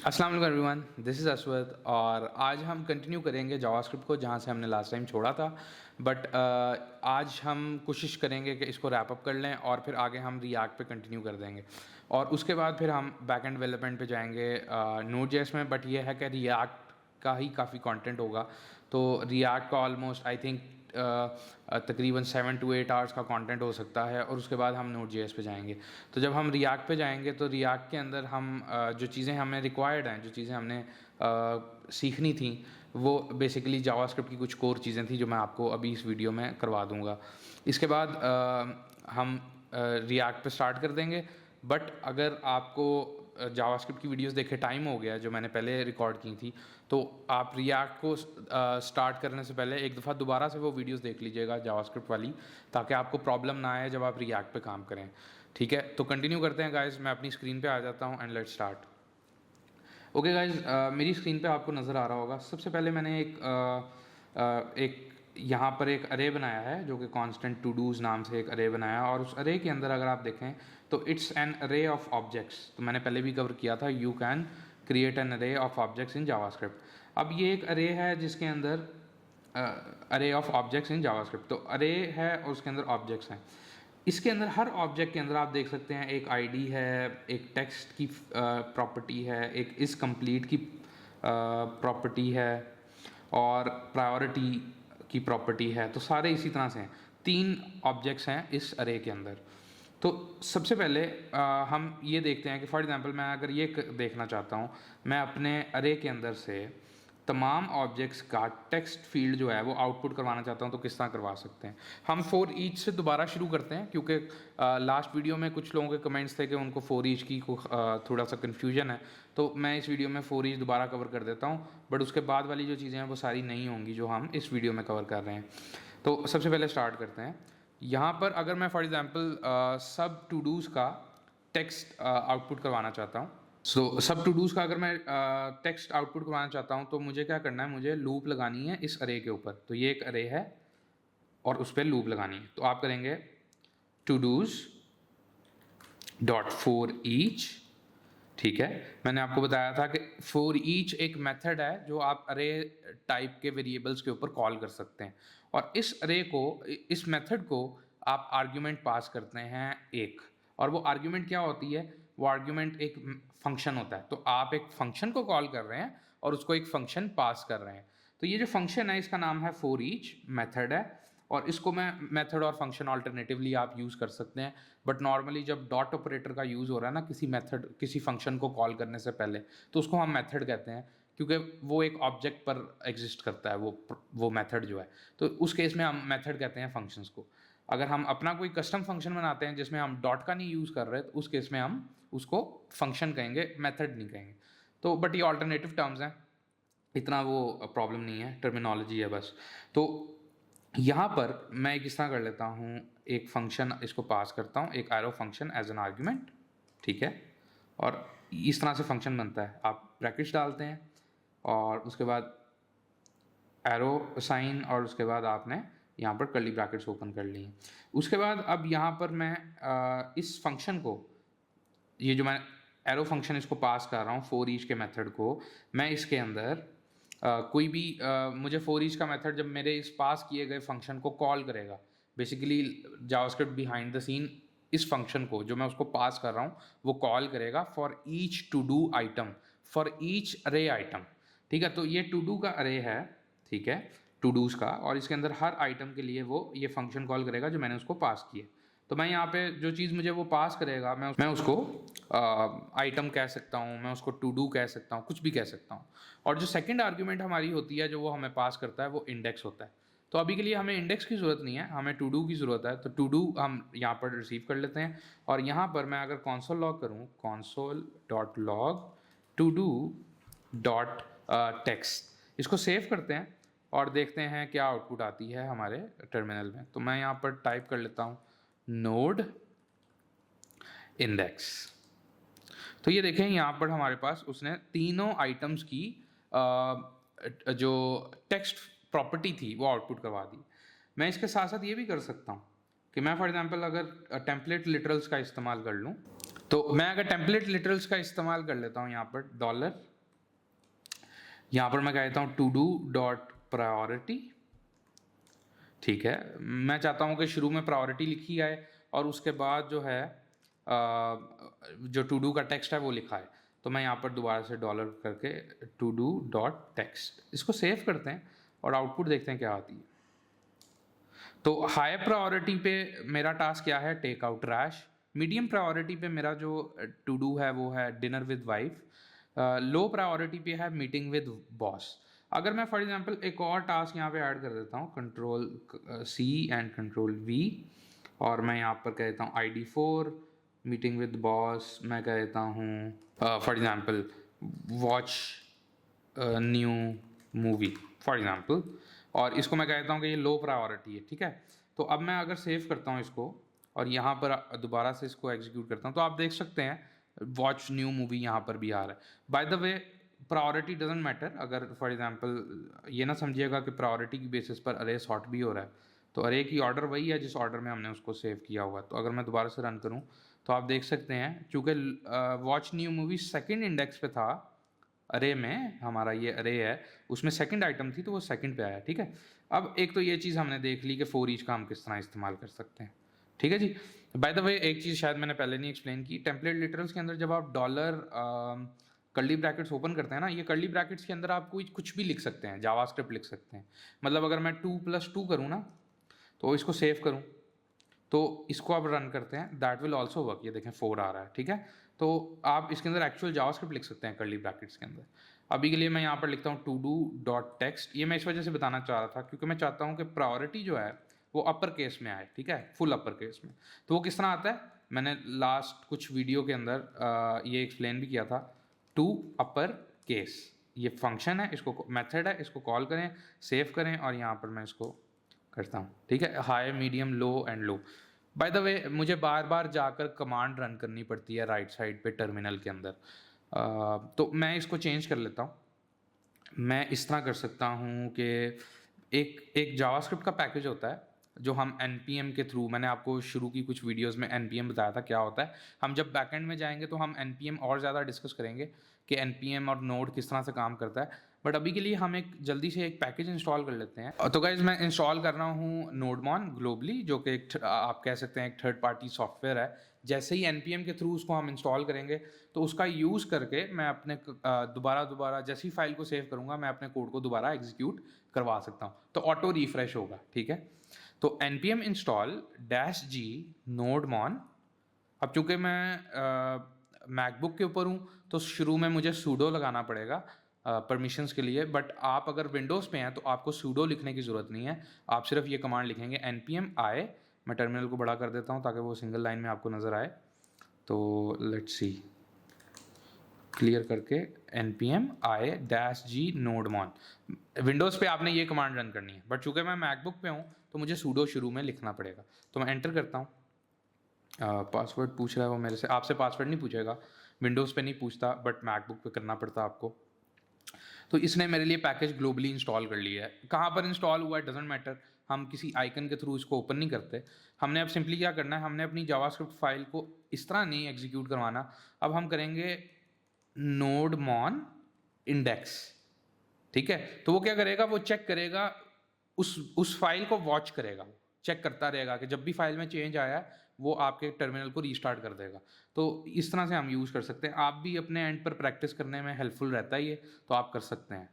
अस्सलाम वालेकुम everyone, this is असवद और आज हम कंटिन्यू करेंगे जावास्क्रिप्ट को जहाँ से हमने लास्ट टाइम छोड़ा था। बट आज हम कोशिश करेंगे कि इसको रैप अप कर लें और फिर आगे हम रिएक्ट पे कंटिन्यू कर देंगे और उसके बाद फिर हम बैक एंड डेवलपमेंट पे जाएंगे नोड जेएस में। बट ये है कि रिएक्ट का ही काफ़ी कंटेंट होगा, तो रिएक्ट का ऑलमोस्ट आई थिंक तकरीबन 7 to 8 आवर्स का कंटेंट हो सकता है और उसके बाद हम नोड जेएस पे जाएंगे। तो जब हम रिएक्ट पे जाएंगे तो रिएक्ट के अंदर हम जो चीज़ें हमें रिक्वायर्ड हैं, जो चीज़ें हमने सीखनी थी, वो बेसिकली जावास्क्रिप्ट की कुछ कोर चीज़ें थी जो मैं आपको अभी इस वीडियो में करवा दूंगा। इसके बाद हम रिएक्ट पे स्टार्ट कर देंगे। बट अगर आपको जावास्क्रिप्ट की वीडियोस देखे टाइम हो गया जो मैंने पहले रिकॉर्ड की थी, तो आप रिएक्ट को स्टार्ट करने से पहले एक दफ़ा दोबारा से वो वीडियोस देख लीजिएगा जावास्क्रिप्ट वाली, ताकि आपको प्रॉब्लम ना आए जब आप रिएक्ट पे काम करें। ठीक है, तो कंटिन्यू करते हैं गाइज। मैं अपनी स्क्रीन पे आ जाता हूँ and let's start. Okay guys, मेरी स्क्रीन पे आपको नज़र आ रहा होगा। सबसे पहले मैंने एक यहाँ पर एक अरे बनाया है जो कि कांस्टेंट टू डूज नाम से एक अरे बनाया है, और उस अरे के अंदर अगर आप देखें तो इट्स एन अरे ऑफ ऑब्जेक्ट्स। तो मैंने पहले भी कवर किया था, यू कैन क्रिएट एन अरे ऑफ ऑब्जेक्ट्स इन जावास्क्रिप्ट। अब ये एक अरे है जिसके अंदर अरे ऑफ ऑब्जेक्ट्स इन जावास्क्रिप्ट, तो अरे है और उसके अंदर ऑब्जेक्ट्स हैं। इसके अंदर हर ऑब्जेक्ट के अंदर आप देख सकते हैं एक आईडी है, एक टेक्स्ट की प्रॉपर्टी है, एक इस कंप्लीट की प्रॉपर्टी है और प्रायोरिटी की प्रॉपर्टी है। तो सारे इसी तरह से हैं, 3 ऑब्जेक्ट्स हैं इस अरे के अंदर। तो सबसे पहले हम ये देखते हैं कि फॉर एग्जांपल मैं अगर ये देखना चाहता हूँ, मैं अपने अरे के अंदर से तमाम ऑब्जेक्ट्स का टेक्स्ट फील्ड जो है वो आउटपुट करवाना चाहता हूँ, तो किस तरह करवा सकते हैं। हम फॉर ईच से दोबारा शुरू करते हैं, क्योंकि लास्ट वीडियो में कुछ लोगों के कमेंट्स थे कि उनको फॉर ईच की थोड़ा सा कन्फ्यूजन है, तो मैं इस वीडियो में फॉर ईच दोबारा कवर कर देता हूँ। बट उसके बाद वाली जो चीज़ें हैं वो सारी नहीं होंगी जो हम इस वीडियो में कवर कर रहे हैं। तो सबसे पहले स्टार्ट करते हैं। यहाँ पर अगर मैं फॉर एग्जांपल सब टू डूज़ का टेक्स्ट आउटपुट करवाना चाहता हूँ, सब टू डूज़ का अगर मैं टेक्स्ट आउटपुट करवाना चाहता हूँ, तो मुझे क्या करना है, मुझे लूप लगानी है इस अरे के ऊपर। तो ये एक अरे है और उस पर लूप लगानी है। तो आप करेंगे todos dot for each. ठीक है, मैंने आपको बताया था कि फॉर ईच एक मेथड है जो आप अरे टाइप के वेरिएबल्स के ऊपर कॉल कर सकते हैं, और इस अरे को, इस मेथड को आप आर्ग्यूमेंट पास करते हैं एक, और वो आर्ग्यूमेंट क्या होती है, वो आर्ग्यूमेंट एक फंक्शन होता है। तो आप एक फंक्शन को कॉल कर रहे हैं और उसको एक फंक्शन पास कर रहे हैं। तो ये जो फंक्शन है इसका नाम है फॉर ईच मेथड है, और इसको मैं मेथड और फंक्शन ऑल्टरनेटिवली आप यूज़ कर सकते हैं। बट नॉर्मली जब डॉट ऑपरेटर का यूज़ हो रहा है ना किसी मेथड, किसी फंक्शन को कॉल करने से पहले, तो उसको हम मेथड कहते हैं, क्योंकि वो एक ऑब्जेक्ट पर एग्जिस्ट करता है वो मेथड जो है। तो उस केस में हम मेथड कहते हैं फंक्शंस को। अगर हम अपना कोई कस्टम फंक्शन बनाते हैं जिसमें हम डॉट का नहीं यूज़ कर रहे, तो उस केस में हम उसको फंक्शन कहेंगे, मेथड नहीं कहेंगे। तो बट ये ऑल्टरनेटिव टर्म्स हैं, इतना वो प्रॉब्लम नहीं है, टर्मिनोलॉजी है बस। तो यहाँ पर मैं किस तरह कर लेता हूँ, एक फंक्शन इसको पास करता हूँ, एक arrow function as an argument. ठीक है, और इस तरह से फंक्शन बनता है। आप ब्रैकेट्स डालते हैं और उसके बाद एरो साइन, और उसके बाद आपने यहाँ पर कर्ली ब्रैकेट्स ओपन कर लिए। उसके बाद अब यहाँ पर मैं इस फंक्शन को, ये जो मैं एरो फंक्शन इसको पास कर रहा हूँ फॉर ईच के मेथड को, मैं इसके अंदर कोई भी मुझे फॉर ईच का मेथड जब मेरे इस पास किए गए फंक्शन को कॉल करेगा, basically JavaScript behind the scene इस फंक्शन को जो मैं उसको पास कर रहा हूँ वो कॉल करेगा for each todo item, for each array item. ठीक है, तो ये टू डू का अरे है, ठीक है, टू डूज का, और इसके अंदर हर आइटम के लिए वो ये फंक्शन कॉल करेगा जो मैंने उसको पास किए। तो मैं यहाँ पे जो चीज़ मुझे वो पास करेगा, मैं उसको आइटम कह सकता हूँ, मैं उसको टू डू कह सकता हूँ, कुछ भी कह सकता हूँ। और जो सेकंड आर्ग्यूमेंट हमारी होती है जो वो हमें पास करता है वो इंडेक्स होता है। तो अभी के लिए हमें इंडेक्स की ज़रूरत नहीं है, हमें टू डू की ज़रूरत है। तो टू डू हम यहाँ पर रिसीव कर लेते हैं, और यहाँ पर मैं अगर कॉन्सोल लॉग करूँ, console dot log to do dot text, इसको सेव करते हैं और देखते हैं क्या आउटपुट आती है हमारे टर्मिनल में। तो मैं यहाँ पर टाइप कर लेता हूँ नोड इंडेक्स। तो ये देखें यहाँ पर हमारे पास उसने तीनों आइटम्स की जो टेक्स्ट प्रॉपर्टी थी वो आउटपुट करवा दी। मैं इसके साथ साथ ये भी कर सकता हूँ कि मैं फॉर एग्जांपल अगर टेम्पलेट लिटरल्स का इस्तेमाल कर लूँ, तो मैं अगर टेम्पलेट लिटरल्स का इस्तेमाल कर लेता हूँ यहाँ पर डॉलर यहाँ पर मैं कहता हूँ टू डू डॉट प्रायोरिटी। ठीक है, मैं चाहता हूँ कि शुरू में प्रायोरिटी लिखी आए और उसके बाद जो है जो टू डू का टेक्स्ट है वो लिखा है। तो मैं यहाँ पर दोबारा से डॉलर करके टू डू डॉट टेक्स्ट, इसको सेव करते हैं और आउटपुट देखते हैं क्या आती है। तो हाई प्रायोरिटी पे मेरा टास्क क्या है, take out trash. Medium priority पे मेरा जो टू डू है वो है dinner with wife. Low priority पे है मीटिंग विद बॉस। अगर मैं फॉर एग्जांपल एक और टास्क यहाँ पे ऐड कर देता हूँ, control C and control V, और मैं यहाँ पर कह देता हूँ ID4 मीटिंग विद बॉस। मैं कह देता हूँ for example watch new movie for example, और इसको मैं कहता हूँ कि ये लो प्रायोरिटी है। ठीक है, तो अब मैं अगर सेव करता हूँ इसको और यहाँ पर दोबारा से इसको एग्जीक्यूट करता हूँ तो आप देख सकते हैं वॉच न्यू मूवी यहाँ पर भी आ रहा है। By the way priority doesn't matter. अगर फॉर एग्जांपल ये ना समझिएगा कि प्रायोरिटी की बेसिस पर अरे सॉर्ट भी हो रहा है, तो अरे की ऑर्डर वही है जिस ऑर्डर में हमने उसको सेव किया हुआ है। तो अगर मैं दोबारा से रन करूँ तो आप देख सकते हैं चूँकि watch new movie second index पे था अरे में, हमारा ये अरे है उसमें सेकंड आइटम थी तो वो सेकंड पे आया। ठीक है, अब एक तो ये चीज़ हमने देख ली कि फॉर ईच का हम किस तरह इस्तेमाल कर सकते हैं। ठीक है जी। बाय द वे एक चीज़ शायद मैंने पहले नहीं एक्सप्लेन की, टेम्पलेट लिटरल्स के अंदर जब आप डॉलर कर्ली ब्रैकेट्स ओपन करते हैं ना, ये कर्ली ब्रैकेट्स के अंदर आप कोई कुछ भी लिख सकते हैं, जावास्क्रिप्ट लिख सकते हैं। मतलब अगर मैं 2+2 करूँ ना तो इसको सेव करूँ तो इसको आप रन करते हैं, दैट विल ऑल्सो वर्क। ये देखें 4 आ रहा है। ठीक है, तो आप इसके अंदर एक्चुअल जावास्क्रिप्ट लिख सकते हैं कर्ली ब्रैकेट्स के अंदर। अभी के लिए मैं यहाँ पर लिखता हूँ टू डू डॉट टेक्स्ट। ये मैं इस वजह से बताना चाह रहा था क्योंकि मैं चाहता हूँ कि प्रायोरिटी जो है वो अपर केस में आए। ठीक है, फुल अपर केस में। तो वो किस तरह आता है, मैंने लास्ट कुछ वीडियो के अंदर ये एक्सप्लेन भी किया था। टू अपर केस ये फंक्शन है, इसको मेथड है, इसको कॉल करें, सेव करें और यहाँ पर मैं इसको करता हूँ। ठीक है, high medium low and low. By the way मुझे बार बार जाकर कमांड रन करनी पड़ती है राइट साइड पे टर्मिनल के अंदर। तो मैं इसको चेंज कर लेता हूँ। मैं इस तरह कर सकता हूँ कि एक जावास्क्रिप्ट का पैकेज होता है जो हम npm के थ्रू, मैंने आपको शुरू की कुछ वीडियोस में npm बताया था क्या होता है। हम जब बैकएंड में जाएंगे तो हम npm और ज़्यादा डिस्कस करेंगे कि npm और नोड किस तरह से काम करता है। बट अभी के लिए हम एक जल्दी से एक पैकेज इंस्टॉल कर लेते हैं। तो गाइज मैं इंस्टॉल कर रहा हूँ नोडमॉन ग्लोबली, जो कि एक आप कह सकते हैं एक थर्ड पार्टी सॉफ्टवेयर है। जैसे ही npm के थ्रू उसको हम इंस्टॉल करेंगे तो उसका यूज़ करके मैं अपने दोबारा जैसी फाइल को सेव करूँगा मैं अपने कोड को दोबारा एग्जीक्यूट करवा सकता हूँ, तो ऑटो रिफ्रेश होगा। ठीक है, तो npm install -g nodemon। अब चूंकि मैं मैकबुक के ऊपर हूँ तो शुरू में मुझे सूडो लगाना पड़ेगा परमिशंस के लिए। बट आप अगर विंडोज़ पे हैं तो आपको सूडो लिखने की ज़रूरत नहीं है, आप सिर्फ ये कमांड लिखेंगे npm i। मैं टर्मिनल को बड़ा कर देता हूँ ताकि वो सिंगल लाइन में आपको नज़र आए। तो लेट्स सी, क्लियर करके npm i-g nodemon। विंडोज़ पे आपने ये कमांड रन करनी है, बट चूंकि मैं मैकबुक पे हूँ तो मुझे सूडो शुरू में लिखना पड़ेगा। तो मैं एंटर करता हूँ, पासवर्ड पूछ रहा है वो मेरे से, आपसे पासवर्ड नहीं पूछेगा, विंडोज़ पे नहीं पूछता बट मैकबुक पे करना पड़ता आपको। तो इसने मेरे लिए पैकेज ग्लोबली इंस्टॉल कर लिया है। कहाँ पर इंस्टॉल हुआ है डजेंट मैटर, हम किसी आइकन के थ्रू इसको ओपन नहीं करते। हमने अब सिंपली क्या करना है, हमने अपनी जावास्क्रिप्ट फाइल को इस तरह नहीं एग्जीक्यूट करवाना। अब हम करेंगे नोडमॉन इंडेक्स। ठीक है, तो वो क्या करेगा, वो चेक करेगा, उस फाइल को वॉच करेगा, चेक करता रहेगा कि जब भी फाइल में चेंज आया है वो आपके टर्मिनल को रीस्टार्ट कर देगा। तो इस तरह से हम यूज़ कर सकते हैं। आप भी अपने एंड पर प्रैक्टिस करने में हेल्पफुल रहता है ये, तो आप कर सकते हैं।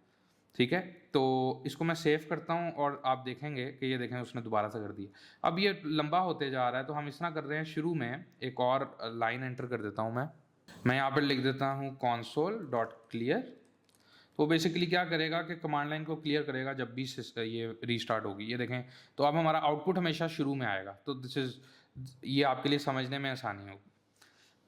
ठीक है, तो इसको मैं सेव करता हूँ और आप देखेंगे कि ये देखें उसने दोबारा से कर दिया। अब ये लंबा होते जा रहा है तो हम इस तरह कर रहे हैं, शुरू में एक और लाइन एंटर कर देता हूँ मैं यहाँ पर लिख देता हूँ console.clear। तो बेसिकली क्या करेगा कि कमांड लाइन को क्लियर करेगा जब भी ये रीस्टार्ट होगी। ये देखें, तो अब हमारा आउटपुट हमेशा शुरू में आएगा। तो दिस इज़, ये आपके लिए समझने में आसानी होगी।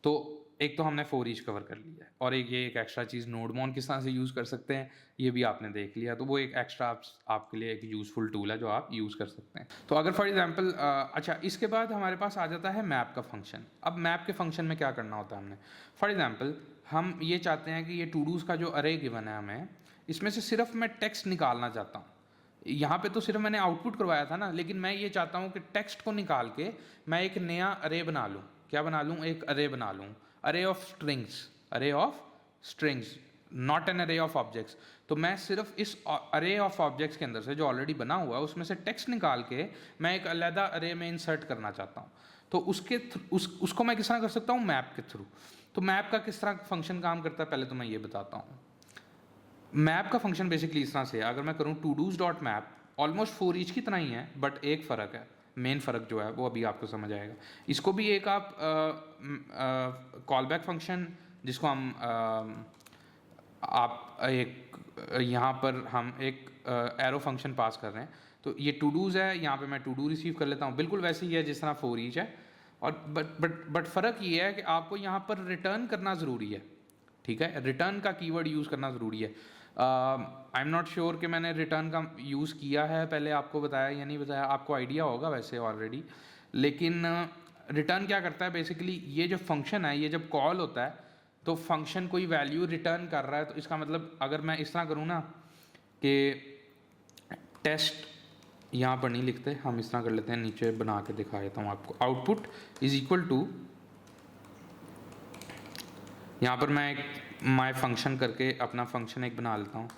तो एक तो हमने फॉर ईच कवर कर लिया है, और एक एक्स्ट्रा चीज़ नोडमॉन किस तरह से यूज़ कर सकते हैं ये भी आपने देख लिया। तो वो एक एक्स्ट्रा आपके लिए एक यूज़फुल टूल है जो आप यूज़ कर सकते हैं। तो अगर फॉर एग्जांपल अच्छा, इसके बाद हमारे पास आ जाता है मैप का फंक्शन। अब मैप के फंक्शन में क्या करना होता है हमने, फॉर एग्जांपल हम ये चाहते हैं कि ये टू डूज़ का जो अरे गिवन है हमें, इसमें से सिर्फ मैं टेक्स्ट निकालना चाहता हूँ। यहाँ पे तो सिर्फ मैंने आउटपुट करवाया था ना, लेकिन मैं ये चाहता हूँ कि टेक्स्ट को निकाल के मैं एक नया अरे बना लूँ। क्या बना लूँ, एक अरे बना लूँ, अरे ऑफ स्ट्रिंग्स, अरे ऑफ स्ट्रिंग्स, नॉट एन अरे ऑफ ऑब्जेक्ट्स। तो मैं सिर्फ इस अरे ऑफ ऑब्जेक्ट्स के अंदर से जो ऑलरेडी बना हुआ है उसमें से टेक्स्ट निकाल के मैं एक अलग अरे में इंसर्ट करना चाहता हूँ। तो उसको मैं किस तरह कर सकता हूँ, मैप के थ्रू। तो मैप का किस तरह फंक्शन काम करता है पहले तो मैं ये बताता हूँ। मैप का फंक्शन बेसिकली इस तरह से है, अगर मैं करूँ todos dot map, almost for each की तरह ही है, बट एक फ़र्क है, मेन फ़र्क जो है वो अभी आपको समझ आएगा। इसको भी एक आप कॉल बैक फंक्शन, जिसको हम आप एक यहाँ पर हम एक एरो फंक्शन पास कर रहे हैं, तो ये टू डूज़ है, यहाँ पे मैं टू डू रिसीव कर लेता हूँ, बिल्कुल वैसे ही है जिस तरह फॉर ईच है। और बट फ़र्क ये है कि आपको यहाँ पर रिटर्न करना ज़रूरी है, ठीक है, रिटर्न का कीवर्ड यूज़ करना ज़रूरी है। आई एम नॉट श्योर कि मैंने रिटर्न का यूज़ किया है पहले, आपको बताया या नहीं बताया, आपको आइडिया होगा वैसे ऑलरेडी। लेकिन रिटर्न क्या करता है बेसिकली, ये जो फंक्शन है ये जब कॉल होता है तो फंक्शन कोई वैल्यू रिटर्न कर रहा है, तो इसका मतलब अगर मैं इस तरह करूँ ना कि टेस्ट, यहाँ पर नहीं लिखते हम, इस तरह कर लेते हैं, नीचे बना के दिखा देता हूँ आपको, आउटपुट इज इक्वल टू, यहाँ पर मैं एक माय फंक्शन करके अपना फंक्शन एक बना लेता हूँ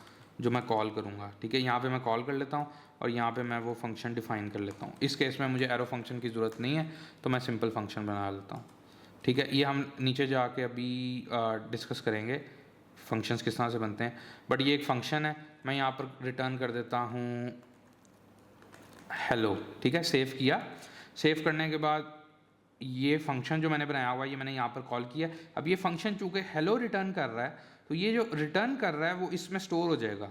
जो मैं कॉल करूँगा, ठीक है। यहाँ पे मैं कॉल कर लेता हूँ और यहाँ पे मैं वो फंक्शन डिफाइन कर लेता हूँ। इस केस में मुझे एरो फंक्शन की ज़रूरत नहीं है, तो मैं सिंपल फंक्शन बना लेता हूँ, ठीक है। ये हम नीचे जाके अभी डिस्कस करेंगे फंक्शंस किस तरह से बनते हैं, बट ये एक फंक्शन है। मैं यहाँ पर रिटर्न कर देता हूँ हेलो, ठीक है। सेव किया, सेव करने के बाद ये फंक्शन जो मैंने बनाया हुआ है ये मैंने यहाँ पर कॉल किया। अब ये फंक्शन चूँकि हेलो रिटर्न कर रहा है, तो ये जो रिटर्न कर रहा है वो इसमें स्टोर हो जाएगा।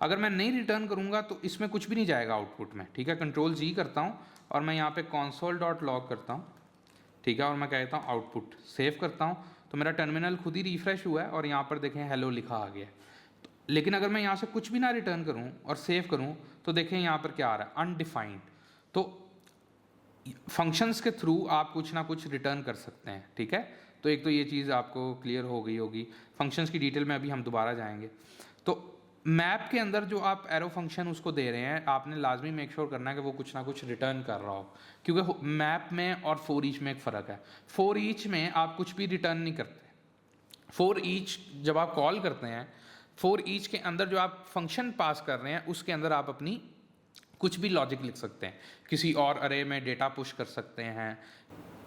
अगर मैं नहीं रिटर्न करूँगा तो इसमें कुछ भी नहीं जाएगा आउटपुट में, ठीक है। कंट्रोल जी करता हूँ और मैं यहाँ पे console डॉट लॉग करता हूँ, ठीक है, और मैं कहता हूँ आउटपुट, सेव करता हूँ, तो मेरा टर्मिनल खुद ही रिफ्रेश हुआ है और यहाँ पर देखें हेलो लिखा आ गया है। लेकिन अगर मैं यहाँ से कुछ भी ना रिटर्न करूँ और सेव करूँ तो देखें यहाँ पर क्या आ रहा है, अनडिफाइंड। तो फंक्शंस के थ्रू आप कुछ ना कुछ रिटर्न कर सकते हैं, ठीक है। तो एक तो ये चीज़ आपको क्लियर हो गई होगी। फंक्शंस की डिटेल में अभी हम दोबारा जाएंगे। तो मैप के अंदर जो आप एरो फंक्शन उसको दे रहे हैं, आपने लाजमी मेक श्योर करना है कि वो कुछ ना कुछ रिटर्न कर रहा हो, क्योंकि मैप में और फॉर ईच में एक फ़र्क है। फॉर ईच में आप कुछ भी रिटर्न नहीं करते। फॉर ईच जब आप कॉल करते हैं, फॉर ईच के अंदर जो आप फंक्शन पास कर रहे हैं उसके अंदर आप अपनी कुछ भी लॉजिक लिख सकते हैं, किसी और अरे में डेटा पुश कर सकते हैं।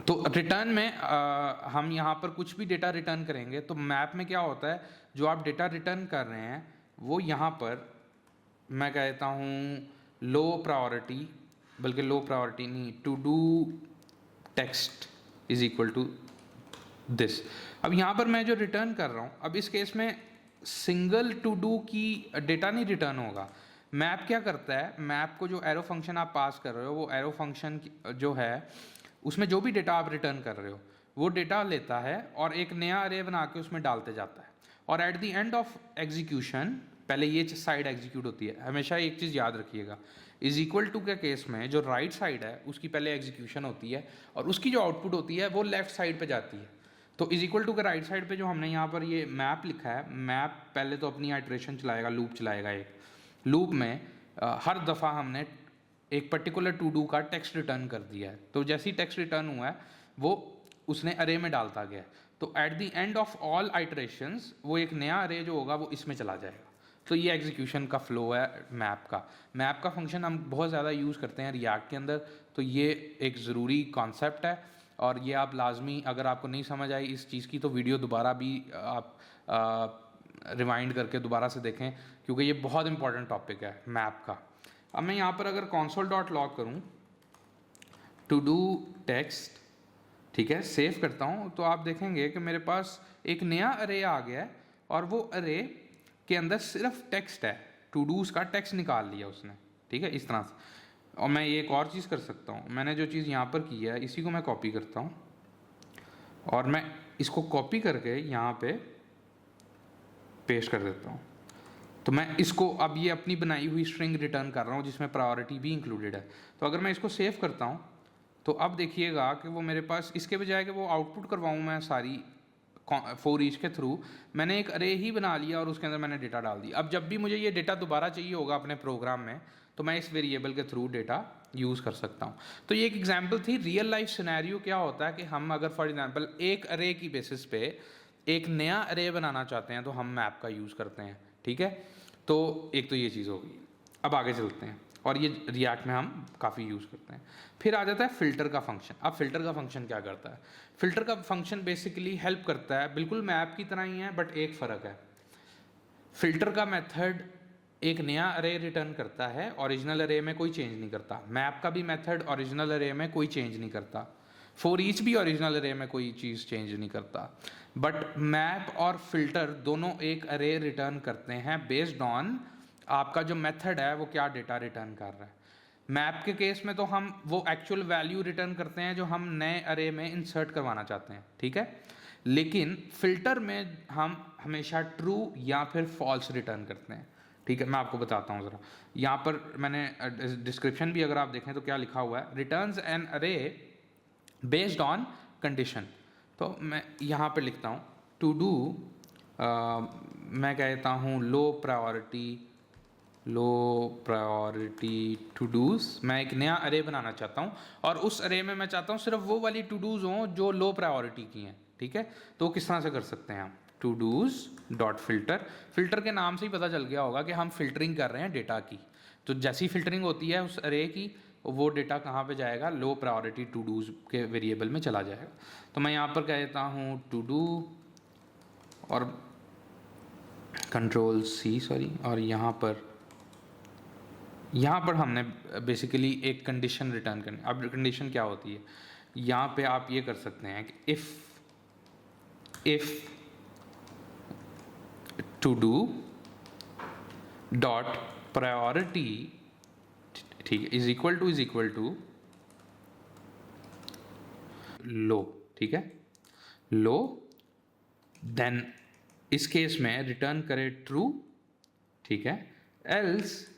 तो रिटर्न में हम यहाँ पर कुछ भी डेटा रिटर्न करेंगे, तो मैप में क्या होता है, जो आप डेटा रिटर्न कर रहे हैं वो यहाँ पर मैं कहता हूँ लो प्रायोरिटी, बल्कि लो प्रायोरिटी नहीं, todo text is equal to this. अब यहाँ पर मैं जो रिटर्न कर रहा हूँ, अब इस केस में सिंगल टू डू की डेटा नहीं रिटर्न होगा। मैप क्या करता है, मैप को जो एरो फंक्शन आप पास कर रहे हो, वो एरो फंक्शन जो है उसमें जो भी डेटा आप रिटर्न कर रहे हो वो डेटा लेता है और एक नया अरे बना के उसमें डालते जाता है। और at the end of execution, पहले ये साइड एग्जीक्यूट होती है, हमेशा एक चीज़ याद रखिएगा, इज इक्वल टू के केस में जो राइट साइड है उसकी पहले एग्जीक्यूशन होती है और उसकी जो आउटपुट होती है वो लेफ्ट साइड पे जाती है। तो इज इक्वल टू के राइट साइड पे जो हमने यहाँ पर ये मैप लिखा है, मैप पहले तो अपनी आइट्रेशन चलाएगा, लूप चलाएगा। एक लूप में हर दफ़ा हमने एक पर्टिकुलर टू डू का टेक्स्ट रिटर्न कर दिया है, तो जैसे ही टेक्स्ट रिटर्न हुआ है वो उसने अरे में डालता गया। तो at the end of all iterations वो एक नया अरे जो होगा वो इसमें चला जाएगा। तो ये एग्जीक्यूशन का फ्लो है मैप का। मैप का फंक्शन हम बहुत ज़्यादा यूज़ करते हैं रिएक्ट के अंदर, तो ये एक ज़रूरी कॉन्सेप्ट है और ये आप लाजमी, अगर आपको नहीं समझ आई इस चीज़ की तो वीडियो दोबारा भी आप रिवाइंड करके दोबारा से देखें, क्योंकि ये बहुत इंपॉर्टेंट टॉपिक है मैप का। अब मैं यहाँ पर अगर console डॉट लॉग करूँ टू डू टेक्स्ट, ठीक है, सेव करता हूँ, तो आप देखेंगे कि मेरे पास एक नया अरे आ गया है और वो अरे के अंदर सिर्फ टेक्स्ट है, टू डूज का टेक्स्ट निकाल लिया उसने, ठीक है, इस तरह से। और मैं ये एक और चीज़ कर सकता हूँ, मैंने जो चीज़ यहाँ पर की है इसी को मैं कॉपी करता हूँ और मैं इसको कॉपी करके यहाँ पे पेस्ट कर देता हूँ। तो मैं इसको अब ये अपनी बनाई हुई स्ट्रिंग रिटर्न कर रहा हूँ जिसमें प्रायोरिटी भी इंक्लूडेड है। तो अगर मैं इसको सेव करता हूँ तो अब देखिएगा कि वो मेरे पास, इसके बजाय कि वो आउटपुट करवाऊँ मैं सारी फॉर ईच के थ्रू, मैंने एक अरे ही बना लिया और उसके अंदर मैंने डेटा डाल दिया। अब जब भी मुझे ये डेटा दोबारा चाहिए होगा अपने प्रोग्राम में, तो मैं इस वेरिएबल के थ्रू डेटा यूज़ कर सकता हूँ। तो ये एक एग्जांपल थी। रियल लाइफ सिनेरियो क्या होता है कि हम अगर फॉर एग्जांपल एक अरे की बेसिस पे एक नया अरे बनाना चाहते हैं तो हम मैप का यूज़ करते हैं, ठीक है। तो एक तो ये चीज़ हो गई। अब आगे चलते हैं, और ये रिएक्ट में हम काफ़ी यूज़ करते हैं। फिर आ जाता है फ़िल्टर का फंक्शन। अब फ़िल्टर का फंक्शन क्या करता है? फ़िल्टर का फंक्शन बेसिकली हेल्प करता है, बिल्कुल मैप की तरह ही है, बट एक फ़र्क है। फ़िल्टर का मेथड एक नया अरे रिटर्न करता है, ओरिजिनल अरे में कोई चेंज नहीं करता। मैप का भी मेथड ओरिजिनल अरे में कोई चेंज नहीं करता। फॉर ईच भी ओरिजिनल अरे में कोई चीज़ चेंज नहीं करता। बट मैप और फिल्टर दोनों एक अरे रिटर्न करते हैं बेस्ड ऑन आपका जो मेथड है वो क्या डेटा रिटर्न कर रहा है। मैप के केस में तो हम वो एक्चुअल वैल्यू रिटर्न करते हैं जो हम नए अरे में इंसर्ट करवाना चाहते हैं, ठीक है। लेकिन फिल्टर में हम हमेशा ट्रू या फिर फॉल्स रिटर्न करते हैं, ठीक है। मैं आपको बताता हूँ ज़रा, यहाँ पर मैंने डिस्क्रिप्शन भी अगर आप देखें तो क्या लिखा हुआ है, रिटर्न्स एन अरे बेस्ड ऑन कंडीशन। तो मैं यहाँ पे लिखता हूँ टू डू, मैं कहता हूँ लो प्रायोरिटी टू डूज। मैं एक नया अरे बनाना चाहता हूँ और उस अरे में मैं चाहता हूँ सिर्फ वो वाली टू डूज हों जो लो प्रायोरिटी की हैं, ठीक है। तो किस तरह से कर सकते हैं हम, todos dot filter. Filter के नाम से ही पता चल गया होगा कि हम फिल्टरिंग कर रहे हैं डेटा की। तो जैसी फिल्टरिंग होती है उस अरे की, वो डेटा कहाँ पे जाएगा, लो प्रायोरिटी टू डूज के वेरिएबल में चला जाएगा। तो मैं यहाँ पर कह देता हूँ टू डू और कंट्रोल सी, सॉरी, और यहाँ पर हमने बेसिकली एक कंडीशन रिटर्न करनी। अब कंडीशन क्या होती है, यहाँ पे आप ये कर सकते हैं कि if two do dot priority, ठीक है, इज इक्वल टू लो, ठीक है, लो, देन इस केस में रिटर्न करे ट्रू, ठीक है, एल्स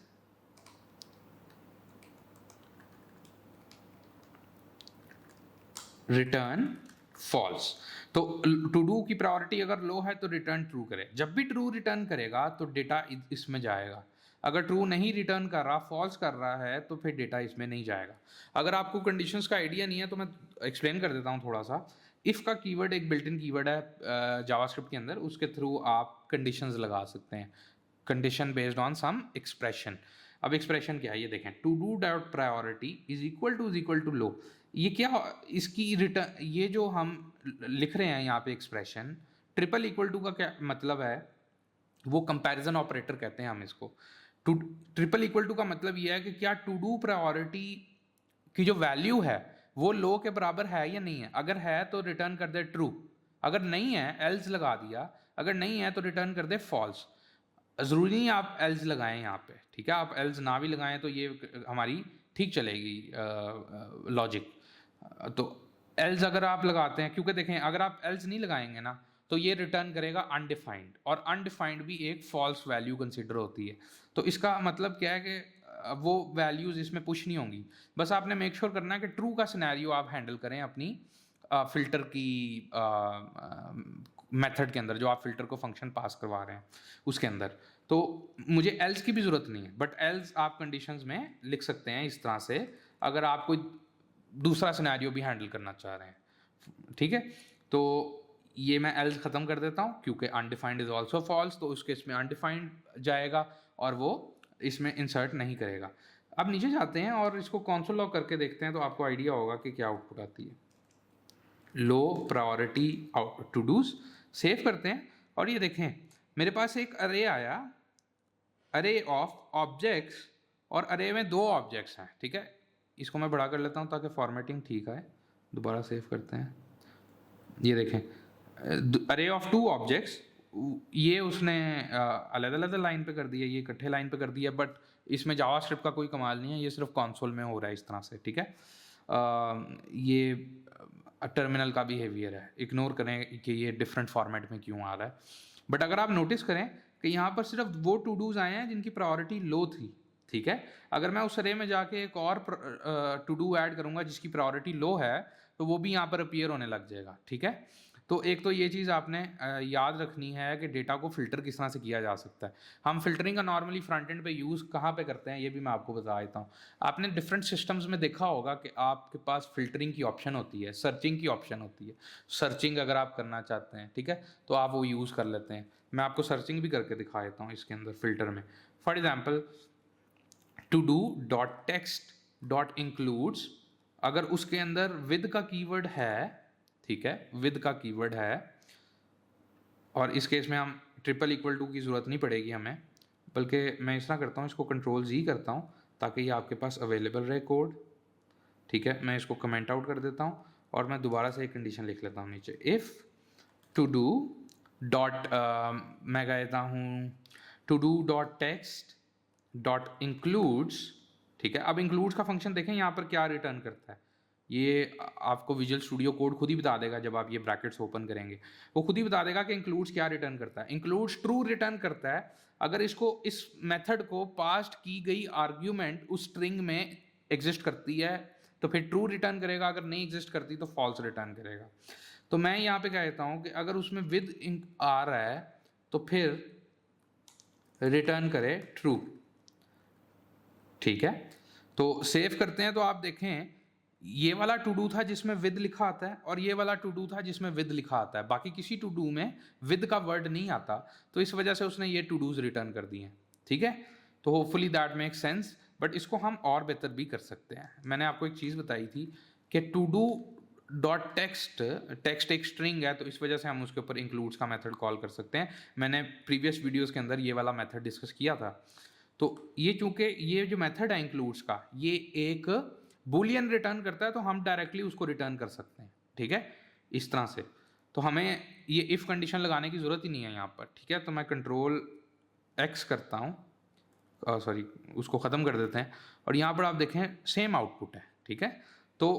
रिटर्न फॉल्स। तो टू डू की प्रायोरिटी अगर लो है तो रिटर्न ट्रू करे। जब भी ट्रू रिटर्न करेगा तो डेटा इसमें जाएगा। अगर ट्रू नहीं रिटर्न कर रहा, फॉल्स कर रहा है, तो फिर डेटा इसमें नहीं जाएगा। अगर आपको कंडीशंस का आइडिया नहीं है तो मैं एक्सप्लेन कर देता हूँ थोड़ा सा। इफ़ का कीवर्ड एक बिल्ट इन कीवर्ड है जावास्क्रिप्ट के अंदर, उसके थ्रू आप कंडीशंस लगा सकते हैं, condition based on some expression. अब एक्सप्रेशन क्या है ये देखें, to do dot priority is equal to low. ये क्या, इसकी रिटर्न, ये जो हम लिख रहे हैं यहाँ पे एक्सप्रेशन, ट्रिपल इक्वल टू का क्या मतलब है, वो कंपैरिजन ऑपरेटर कहते हैं हम इसको। टू ट्रिपल इक्वल टू का मतलब ये है कि क्या टू डू प्रायोरिटी की जो वैल्यू है वो लो के बराबर है या नहीं है। अगर है तो रिटर्न कर दे ट्रू, अगर नहीं है एल्स लगा दिया, अगर नहीं है तो रिटर्न कर दे फॉल्स। ज़रूरी नहीं आप एल्स लगाएं यहाँ पे, ठीक है, आप एल्स ना भी लगाएं तो ये हमारी ठीक चलेगी लॉजिक। तो एल्स अगर आप लगाते हैं, क्योंकि देखें अगर आप एल्स नहीं लगाएंगे ना तो ये रिटर्न करेगा अनडिफाइंड, और अनडिफाइंड भी एक फॉल्स वैल्यू कंसिडर होती है। तो इसका मतलब क्या है कि वो वैल्यूज़ इसमें पुश नहीं होंगी। बस आपने मेक श्योर करना है कि ट्रू का सिनेरियो आप हैंडल करें अपनी फ़िल्टर की मेथड के अंदर, जो आप फ़िल्टर को फंक्शन पास करवा रहे हैं उसके अंदर। तो मुझे एल्स की भी ज़रूरत नहीं है, बट एल्स आप कंडीशंस में लिख सकते हैं इस तरह से, अगर आप कोई दूसरा सिनेरियो भी हैंडल करना चाह रहे हैं, ठीक है। तो ये मैं एल्स ख़त्म कर देता हूँ, क्योंकि अनडिफाइंड इज ऑल्सो फॉल्स, तो उस केस में अनडिफाइंड जाएगा और वो इसमें इंसर्ट नहीं करेगा। अब नीचे जाते हैं और इसको कंसोल लॉग करके देखते हैं, तो आपको आइडिया होगा कि क्या आउटपुट आती है। Low priority todos, save करते हैं और ये देखें मेरे पास एक अरे आया, अरे ऑफ ऑब्जेक्ट्स, और अरे में दो ऑब्जेक्ट्स हैं, ठीक है। इसको मैं बड़ा कर लेता हूँ ताकि फॉर्मेटिंग ठीक आए। दोबारा सेव करते हैं, ये देखें अरे ऑफ टू ऑब्जेक्ट्स, ये उसने अलग अलग लाइन पे कर दिया, ये इकट्ठे लाइन पे कर दिया, बट इसमें जावास्क्रिप्ट का कोई कमाल नहीं है, ये सिर्फ कंसोल में हो रहा है इस तरह से, ठीक है। ये टर्मिनल का बिहेवियर है, इग्नोर करें कि ये डिफरेंट फॉर्मेट में क्यों आ रहा है। बट अगर आप नोटिस करें कि यहाँ पर सिर्फ वो टू डूज आए हैं जिनकी प्रायोरिटी लो थी, ठीक है। अगर मैं उस अरे में जाके एक और टू डू ऐड करूँगा जिसकी प्रायोरिटी लो है, तो वो भी यहाँ पर अपीयर होने लग जाएगा, ठीक है। तो एक तो ये चीज़ आपने याद रखनी है कि डेटा को फ़िल्टर किस तरह से किया जा सकता है। हम फ़िल्टरिंग का नॉर्मली फ्रंट एंड पे यूज़ कहाँ पे करते हैं ये भी मैं आपको बता देता हूँ। आपने डिफरेंट सिस्टम्स में देखा होगा कि आपके पास फ़िल्टरिंग की ऑप्शन होती है, सर्चिंग की ऑप्शन होती है। सर्चिंग अगर आप करना चाहते हैं, ठीक है, तो आप वो यूज़ कर लेते हैं। मैं आपको सर्चिंग भी करके दिखा देता हूँ इसके अंदर फिल्टर में। For example to do dot text dot includes, अगर उसके अंदर विद का कीवर्ड है, ठीक है, विद का कीवर्ड है, और इस केस में हम ट्रिपल इक्वल टू की ज़रूरत नहीं पड़ेगी हमें, बल्कि मैं इस तरह करता हूँ, इसको कंट्रोल Z करता हूँ ताकि ये आपके पास अवेलेबल रहे कोड, ठीक है। मैं इसको कमेंट आउट कर देता हूँ और मैं दोबारा से एक कंडीशन लिख लेता हूँ नीचे, इफ़ टू डू डॉट मैं कहता हूँ to do dot text dot includes, ठीक है। अब इंक्लूड्स का फंक्शन देखें यहाँ पर क्या रिटर्न करता है, ये आपको विजुअल स्टूडियो कोड खुद ही बता देगा जब आप ये ब्रैकेट्स ओपन करेंगे, वो खुद ही बता देगा कि इंक्लूड्स क्या रिटर्न करता है। इंक्लूड्स ट्रू रिटर्न करता है अगर इसको, इस मेथड को पास्ट की गई आर्ग्यूमेंट उस स्ट्रिंग में एग्जिस्ट करती है तो फिर ट्रू रिटर्न करेगा, अगर नहीं एग्जिस्ट करती तो फॉल्स रिटर्न करेगा। तो मैं यहाँ पे कहता हूँ कि अगर उसमें विद आ रहा है तो फिर रिटर्न करे ट्रू, ठीक है। तो सेव करते हैं तो आप देखें ये वाला टू डू था जिसमें विद लिखा आता है और ये वाला टू डू था जिसमें विद लिखा आता है, बाकी किसी टू डू में विद का वर्ड नहीं आता, तो इस वजह से उसने ये टू डूज रिटर्न कर दिए, ठीक है। तो hopefully that makes sense, but इसको हम और बेहतर भी कर सकते हैं। मैंने आपको एक चीज़ बताई थी कि to do dot text, text एक स्ट्रिंग है तो इस वजह से हम उसके ऊपर इंक्लूड्स का मेथड कॉल कर सकते हैं। मैंने प्रीवियस वीडियोज़ के अंदर ये वाला मेथड डिस्कस किया था। तो ये चूंकि ये जो मेथड है इंक्लूड्स का, ये एक बुलियन रिटर्न करता है तो हम डायरेक्टली उसको रिटर्न कर सकते हैं, ठीक है, इस तरह से। तो हमें ये इफ़ कंडीशन लगाने की ज़रूरत ही नहीं है यहाँ पर, ठीक है। तो मैं कंट्रोल X करता हूँ, सॉरी उसको ख़त्म कर देते हैं, और यहाँ पर आप देखें सेम आउटपुट है, ठीक है। तो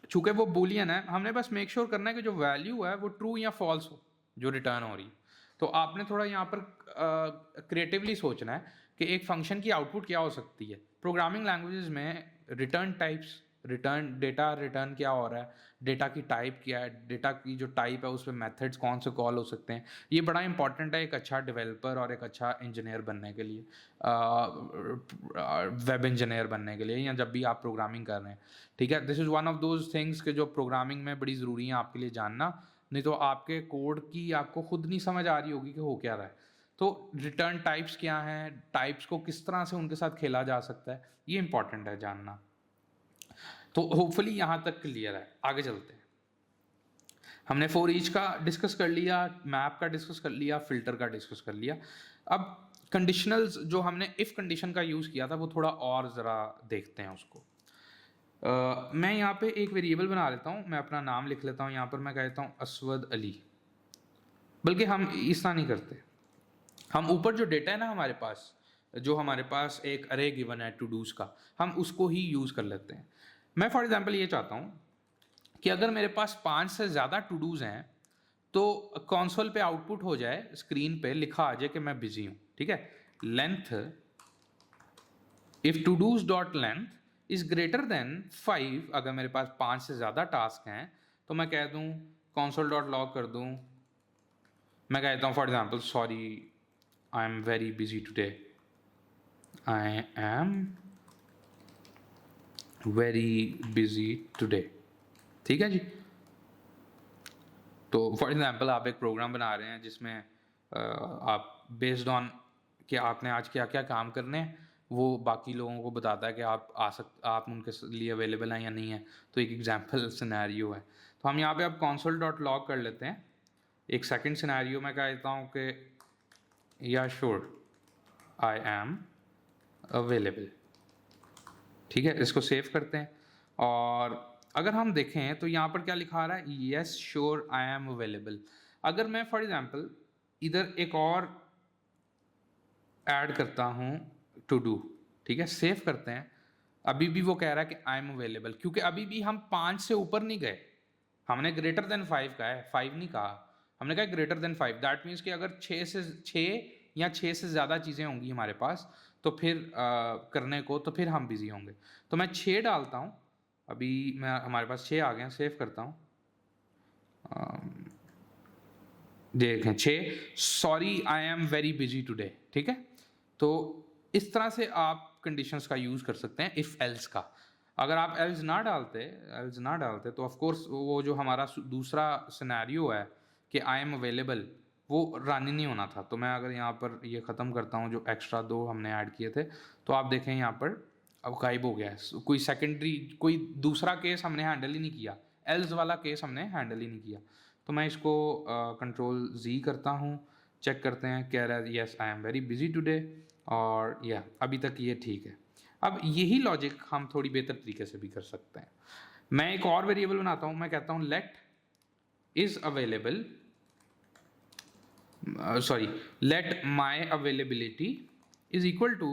चूँकि वो बुलियन है, हमने बस मेक श्योर करना है कि जो वैल्यू है वो ट्रू या फॉल्स हो जो रिटर्न हो रही है। तो आपने थोड़ा यहाँ पर क्रिएटिवली सोचना है कि एक फंक्शन की आउटपुट क्या हो सकती है। प्रोग्रामिंग लैंग्वेजेस में return types, return data return क्या हो रहा है, डेटा की टाइप क्या है, डेटा की जो टाइप है उस पर मेथड्स कौन से कॉल हो सकते हैं, ये बड़ा इंपॉर्टेंट है एक अच्छा डेवलपर और एक अच्छा इंजीनियर बनने के लिए, वेब इंजीनियर बनने के लिए, या जब भी आप प्रोग्रामिंग कर रहे हैं, ठीक है। This is one of those things के जो प्रोग्रामिंग में बड़ी ज़रूरी है आपके लिए जानना, नहीं तो आपके कोड की आपको खुद नहीं समझ आ रही होगी कि हो क्या रहा है। तो रिटर्न टाइप्स क्या हैं, टाइप्स को किस तरह से उनके साथ खेला जा सकता है, ये इंपॉर्टेंट है जानना। तो होपफुली यहाँ तक क्लियर है। आगे चलते हैं। हमने फॉर ईच का डिस्कस कर लिया, मैप का डिस्कस कर लिया, फिल्टर का डिस्कस कर लिया। अब कंडीशनल्स जो हमने इफ़ कंडीशन का यूज़ किया था वो थोड़ा और ज़रा देखते हैं उसको। मैं यहाँ पे एक वेरिएबल बना लेता हूँ, मैं अपना नाम लिख लेता हूँ यहाँ पर, मैं कहता हूँ असवद अली, बल्कि हम इस तरह नहीं करते, हम ऊपर जो डेटा है ना हमारे पास, जो हमारे पास एक अरे गिवन है टू डूज का, हम उसको ही यूज़ कर लेते हैं। मैं फॉर एग्जांपल ये चाहता हूँ कि अगर मेरे पास 5 से ज़्यादा टू डूज हैं तो कंसोल पे आउटपुट हो जाए, स्क्रीन पे लिखा आ जाए कि मैं बिजी हूँ, ठीक है। Length, if todos dot length is greater than 5, अगर मेरे पास 5 से ज़्यादा टास्क हैं तो मैं कह दूँ कंसोल डॉट लॉग कर दूँ, मैं कहता हूँ for example sorry I am very busy today, I am very busy today, ठीक है जी। तो फॉर एग्जांपल आप एक प्रोग्राम बना रहे हैं जिसमें आप बेस्ड ऑन कि आपने आज क्या क्या काम करने हैं वो बाकी लोगों को बताता है कि आप उनके लिए अवेलेबल हैं या नहीं है। तो एक एग्जांपल सिनेरियो है, तो हम यहाँ पे अब console डॉट लॉग कर लेते हैं। एक सेकंड सिनेरियो में कहता हूँ कि या श्योर आई एम अवेलेबल, ठीक है। इसको सेव करते हैं और अगर हम देखें तो यहाँ पर क्या लिखा आ रहा है, yes sure I am available. अगर मैं फॉर एग्जांपल इधर एक और ऐड करता हूँ टू डू, ठीक है, सेव करते हैं, अभी भी वो कह रहा है कि आई एम अवेलेबल, क्योंकि अभी भी हम 5 से ऊपर नहीं गए, हमने ग्रेटर देन 5 कहा है, 5 नहीं कहा, हमने कहा ग्रेटर देन 5। दैट मीन्स कि अगर 6 या 6 से ज़्यादा चीज़ें होंगी हमारे पास तो फिर करने को, तो फिर हम बिज़ी होंगे। तो मैं 6 डालता हूँ, अभी मैं हमारे पास 6 आ गए हैं, सेव करता हूँ, देखें 6, sorry I am very busy today, ठीक है। तो इस तरह से आप कंडीशंस का यूज़ कर सकते हैं इफ़ एल्स का। अगर आप एल्स ना डालते तो ऑफ कोर्स वो जो हमारा दूसरा सिनेरियो है कि आई एम अवेलेबल, वो रन ही नहीं होना था। तो मैं अगर यहाँ पर ये ख़त्म करता हूँ, जो एक्स्ट्रा 2 हमने ऐड किए थे, तो आप देखें यहाँ पर अब गायब हो गया है। कोई सेकेंडरी, कोई दूसरा केस हमने हैंडल ही नहीं किया, एल्स वाला केस हमने हैंडल ही नहीं किया। तो मैं इसको कंट्रोल Z करता हूँ, चेक करते हैं, कह रहा है yes I am very busy today, और या अभी तक ये ठीक है। अब यही लॉजिक हम थोड़ी बेहतर तरीके से भी कर सकते हैं। मैं एक और वेरिएबल बनाता हूँ, मैं कहता हूँ let is available, let my availability is equal to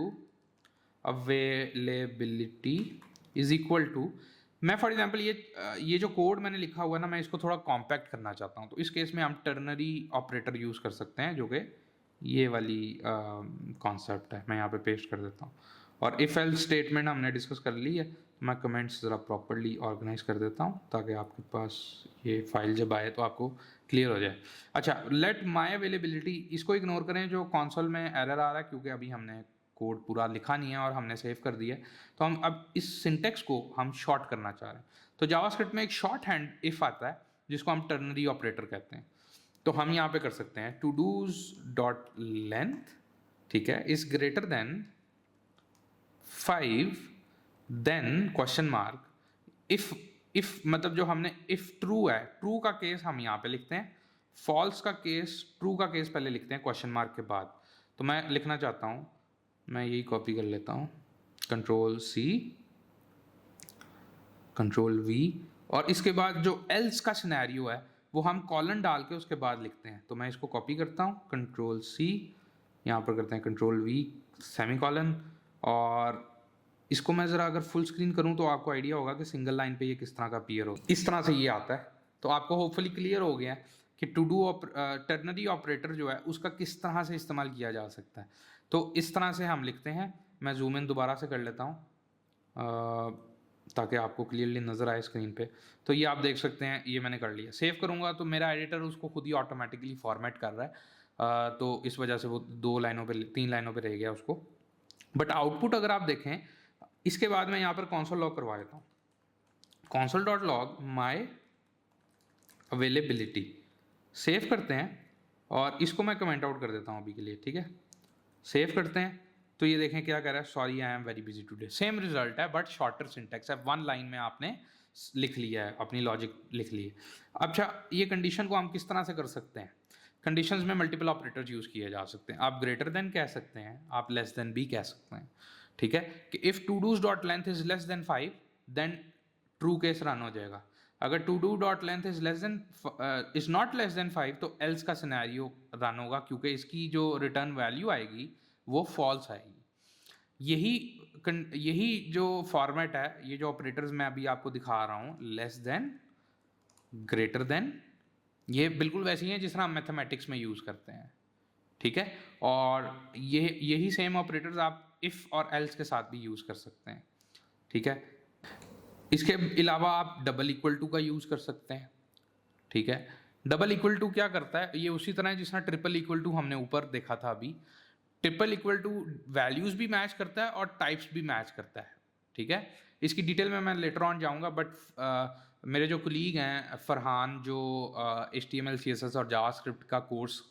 availability is equal to, मैं फॉर एग्जांपल ये जो कोड मैंने लिखा हुआ है ना, मैं इसको थोड़ा कॉम्पैक्ट करना चाहता हूँ। तो इस केस में हम टर्नरी ऑपरेटर यूज़ कर सकते हैं, जो कि ये वाली कॉन्सेप्ट है। मैं यहाँ पे पेस्ट कर देता हूँ, और इफ़ एल्स स्टेटमेंट हमने डिस्कस कर ली है। मैं कमेंट्स ज़रा प्रॉपर्ली ऑर्गेनाइज कर देता हूँ ताकि आपके पास ये फाइल जब आए तो आपको क्लियर हो जाए। अच्छा, लेट माई अवेलेबिलिटी, इसको इग्नोर करें, जो कंसोल में एरर आ रहा है, क्योंकि अभी हमने कोड पूरा लिखा नहीं है और हमने सेव कर दिया है। तो हम अब इस सिंटेक्स को हम शॉर्ट करना चाह रहे हैं। तो जावास्क्रिप्ट में एक शॉर्ट हैंड इफ़ आता है जिसको हम टर्नरी ऑपरेटर कहते हैं। तो हम यहाँ पे कर सकते हैं टू डूज डॉट लेंथ, ठीक है, is greater than 5 then question mark, if मतलब जो हमने इफ ट्रू है, ट्रू का केस हम यहाँ पे लिखते हैं, फॉल्स का केस, ट्रू का केस पहले लिखते हैं क्वेश्चन मार्क के बाद। तो मैं लिखना चाहता हूँ, मैं यही कॉपी कर लेता हूँ, कंट्रोल C, कंट्रोल V, और इसके बाद जो एल्स का सिनेरियो है वो हम कॉलन डाल के उसके बाद लिखते हैं। तो मैं इसको कॉपी करता हूँ, कंट्रोल C, यहाँ पर करते हैं कंट्रोल V सेमी कॉलन, और इसको मैं ज़रा अगर फुल स्क्रीन करूँ तो आपको आइडिया होगा कि सिंगल लाइन पे ये किस तरह का अपीयर हो, इस तरह से ये आता है। तो आपको होपफुली क्लियर हो गया है कि टू डू टर्नरी ऑपरेटर जो है उसका किस तरह से इस्तेमाल किया जा सकता है। तो इस तरह से हम लिखते हैं। मैं जूम इन दोबारा से कर लेता हूँ ताकि आपको क्लियरली नज़र आए स्क्रीन पे। तो ये आप देख सकते हैं, ये मैंने कर लिया। सेव करूँगा तो मेरा एडिटर उसको खुद ही ऑटोमेटिकली फॉर्मेट कर रहा है, तो इस वजह से वो 2 लाइनों पे, 3 लाइनों पे रह गया उसको। बट आउटपुट अगर आप देखें, इसके बाद मैं यहाँ पर कॉन्सोल लॉग करवा देता हूँ, console dot log my availability, save करते हैं, और इसको मैं कमेंट आउट कर देता हूँ अभी के लिए, ठीक है। सेव करते हैं, तो ये देखें क्या कह रहा है, sorry I am very busy today. Same result है बट शॉर्टर सिंटेक्स है, 1 लाइन में आपने लिख लिया है, अपनी लॉजिक लिख ली है। अच्छा, ये कंडीशन को हम किस तरह से कर सकते हैं? कंडीशंस में मल्टीपल ऑपरेटर्स यूज़ किए जा सकते हैं। आप ग्रेटर देन कह सकते हैं, आप लेस देन भी कह सकते हैं, ठीक है, कि if todos dot length is less than 5 then true case run हो जाएगा। अगर to do dot length is less than is not less than 5 तो एल्स का सिनेरियो रन होगा, क्योंकि इसकी जो रिटर्न वैल्यू आएगी वो फॉल्स आएगी। यही जो फॉर्मेट है, ये जो ऑपरेटर्स मैं अभी आपको दिखा रहा हूँ, लेस देन, ग्रेटर देन, ये बिल्कुल वैसी हैं जिस तरह हम मैथमेटिक्स में यूज़ करते हैं, ठीक है। और यही सेम ऑपरेटर्स आप इफ़ और एल्स के साथ भी यूज़ कर सकते हैं, ठीक है। इसके अलावा आप डबल इक्वल टू का यूज़ कर सकते हैं, ठीक है। डबल इक्वल टू क्या करता है, ये उसी तरह है जिस तरह ट्रिपल इक्वल टू हमने ऊपर देखा था अभी। ट्रिपल इक्वल टू वैल्यूज़ भी मैच करता है और टाइप्स भी मैच करता है, ठीक है। इसकी डिटेल में मैं लेटर ऑन जाऊंगा, बट मेरे जो कुलीग हैं फरहान, जो HTML CSS और जावास्क्रिप्ट का कोर्स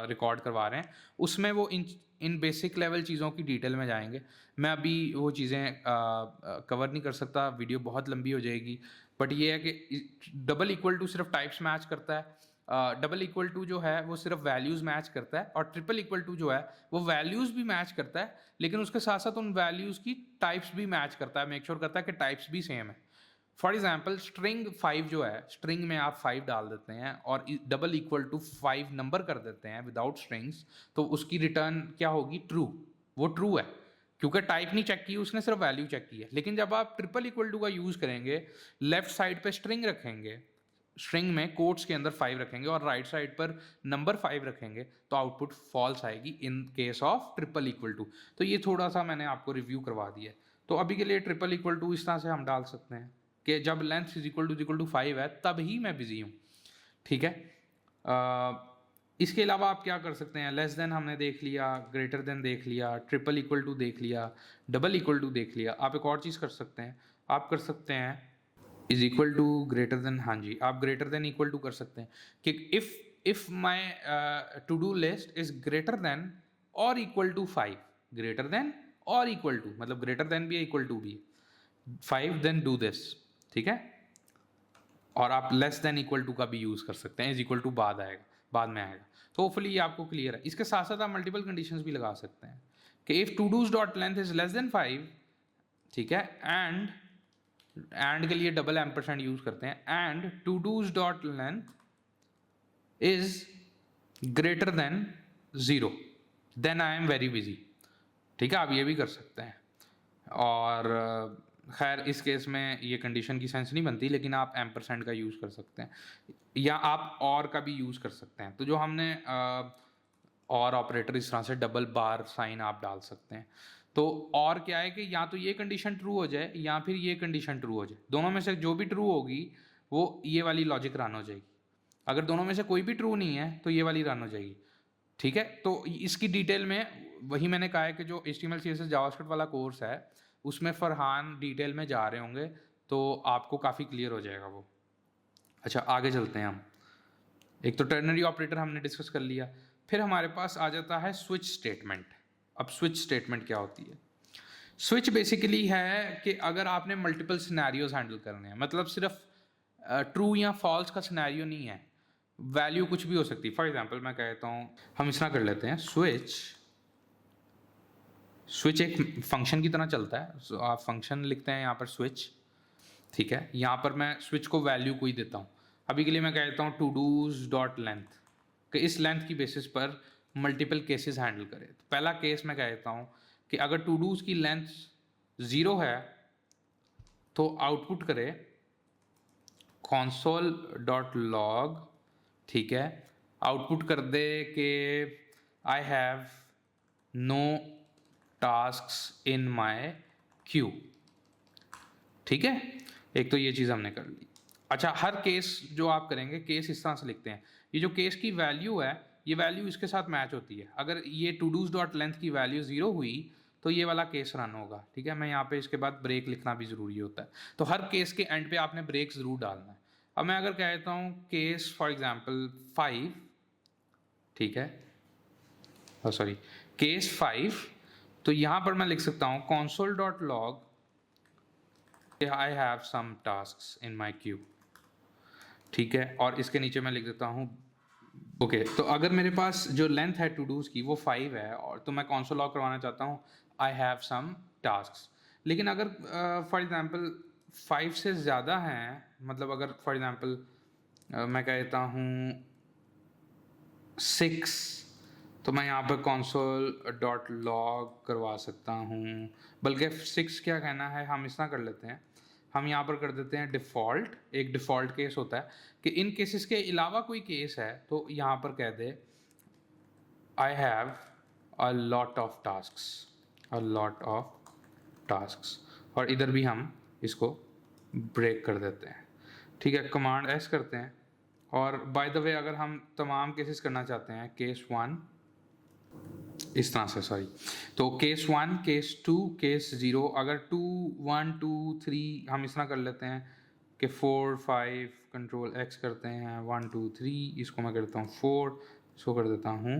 रिकॉर्ड करवा रहे हैं, उसमें वो इन बेसिक लेवल चीज़ों की डिटेल में जाएंगे। मैं अभी वो चीज़ें कवर नहीं कर सकता, वीडियो बहुत लंबी हो जाएगी। बट ये है कि डबल इक्वल टू सिर्फ टाइप्स मैच करता है, डबल इक्वल टू जो है वो सिर्फ वैल्यूज़ मैच करता है, और ट्रिपल इक्वल टू जो है वो वैल्यूज़ भी मैच करता है, लेकिन उसके साथ साथ उन वैल्यूज़ की टाइप्स भी मैच करता है, मेक श्योर करता है कि टाइप्स भी सेम है। फॉर एग्जाम्पल स्ट्रिंग 5 जो है, स्ट्रिंग में आप 5 डाल देते हैं और डबल इक्वल टू 5 नंबर कर देते हैं विदाउट स्ट्रिंग्स, तो उसकी रिटर्न क्या होगी, ट्रू। वो ट्रू है क्योंकि टाइप नहीं चेक की उसने, सिर्फ वैल्यू चेक की है। लेकिन जब आप ट्रिपल इक्वल टू का यूज़ करेंगे, लेफ्ट साइड पे स्ट्रिंग रखेंगे, स्ट्रिंग में कोट्स के अंदर 5 रखेंगे और राइट साइड पर नंबर 5 रखेंगे, तो आउटपुट फॉल्स आएगी in case of triple equal to. तो ये थोड़ा सा मैंने आपको रिव्यू करवा दिया है। तो अभी के लिए ट्रिपल इक्वल टू इस तरह से हम डाल सकते हैं कि जब लेंथ इज इक्वल टू 5 है तब ही मैं बिजी हूँ, ठीक है। इसके अलावा आप क्या कर सकते हैं, लेस देन हमने देख लिया, ग्रेटर देन देख लिया, ट्रिपल इक्वल टू देख लिया, डबल इक्वल टू देख लिया। आप एक और चीज़ कर सकते हैं, आप कर सकते हैं is equal to greater than, हाँ जी, आप ग्रेटर देन इक्वल टू कर सकते हैं कि if if my to do list is greater than or equal to 5, greater than और equal to मतलब greater than भी है equal to भी है 5 then do this, ठीक है। और आप लेस देन इक्वल टू का भी यूज़ कर सकते हैं, इज इक्वल टू बाद में आएगा। तो होपफुली ये आपको क्लियर है। इसके साथ साथ आप मल्टीपल कंडीशंस भी लगा सकते हैं कि if todos dot length is less than 5, ठीक है, एंड के लिए डबल एम्परसेंड यूज़ करते हैं, and todos dot length is greater than 0 then I am very busy, ठीक है। आप ये भी कर सकते हैं। और खैर इस केस में ये कंडीशन की सेंस नहीं बनती, लेकिन आप एम्परसेंड का यूज़ कर सकते हैं या आप और का भी यूज़ कर सकते हैं। तो जो हमने और ऑपरेटर इस तरह से डबल बार साइन आप डाल सकते हैं। तो और क्या है कि या तो ये कंडीशन ट्रू हो जाए या फिर ये कंडीशन ट्रू हो जाए, दोनों में से जो भी ट्रू होगी वो ये वाली लॉजिक रन हो जाएगी। अगर दोनों में से कोई भी ट्रू नहीं है तो ये वाली रन हो जाएगी, ठीक है। तो इसकी डिटेल में वही मैंने कहा है कि जो HTML CSS जावास्क्रिप्ट वाला कोर्स है उसमें फरहान डिटेल में जा रहे होंगे, तो आपको काफ़ी क्लियर हो जाएगा वो। अच्छा आगे चलते हैं हम। एक तो टर्नरी ऑपरेटर हमने डिस्कस कर लिया, फिर हमारे पास आ जाता है स्विच स्टेटमेंट। अब स्विच स्टेटमेंट क्या होती है? स्विच बेसिकली है कि अगर आपने मल्टीपल सिनेरियोज हैंडल करने हैं, मतलब सिर्फ ट्रू या फॉल्स का सिनेरियो नहीं है, वैल्यू कुछ भी हो सकती है। फॉर एग्जांपल मैं कहता हूँ, हम इस तरह कर लेते हैं, स्विच एक फंक्शन की तरह चलता है। so, आप फंक्शन लिखते हैं यहाँ पर स्विच, ठीक है। यहाँ पर मैं स्विच को वैल्यू कोई देता हूँ। अभी के लिए मैं कहता हूँ टू डूज डॉट लेंथ, कि इस लेंथ की बेसिस पर मल्टीपल केसेस हैंडल करें। तो पहला केस मैं कहता हूँ कि अगर टू डूज की लेंथ 0 है तो आउटपुट करे console.log, ठीक है, आउटपुट कर दे कि I have no tasks in my queue, ठीक है। एक तो ये चीज़ हमने कर ली। अच्छा, हर केस जो आप करेंगे, केस इस तरह से लिखते हैं, ये जो केस की वैल्यू है ये वैल्यू इसके साथ मैच होती है। अगर ये टू डूज डॉट लेंथ की वैल्यू 0 हुई तो ये वाला केस रन होगा, ठीक है। मैं यहाँ पे इसके बाद ब्रेक लिखना भी ज़रूरी होता है, तो हर केस के एंड पे आपने ब्रेक ज़रूर डालना है। अब मैं अगर कहता हूँ केस फॉर एग्जांपल 5, ठीक है, सॉरी केस 5, तो यहाँ पर मैं लिख सकता हूँ console.log I have some tasks in my queue, ठीक है। और इसके नीचे मैं लिख देता हूँ ओके। तो अगर मेरे पास जो लेंथ है टू डूज की वो 5 है, और तो मैं console log करवाना चाहता हूँ I have some tasks। लेकिन अगर फॉर एग्जांपल 5 से ज़्यादा हैं, मतलब अगर फॉर एग्जांपल मैं कहता हूँ 6, तो मैं यहाँ पर console.log करवा सकता हूँ। बल्कि 6 क्या कहना है, हम इस तरह कर लेते हैं, हम यहाँ पर कर देते हैं डिफ़ॉल्ट। एक डिफ़ॉल्ट केस होता है कि इन केसेस के अलावा कोई केस है तो यहाँ पर कह दे I have a lot of tasks, a lot of tasks, और इधर भी हम इसको ब्रेक कर देते हैं, ठीक है। कमांड एस करते हैं, और बाय द वे अगर हम तमाम केसेस करना चाहते हैं, केस 1 इस तरह से, सॉरी, तो केस 1, केस 2, केस 0, अगर 2, 1, 2, 3 हम इस तरह कर लेते हैं कि 4, 5, कंट्रोल एक्स करते हैं, 1, 2, 3, इसको मैं करता हूँ 4, इसको कर देता हूँ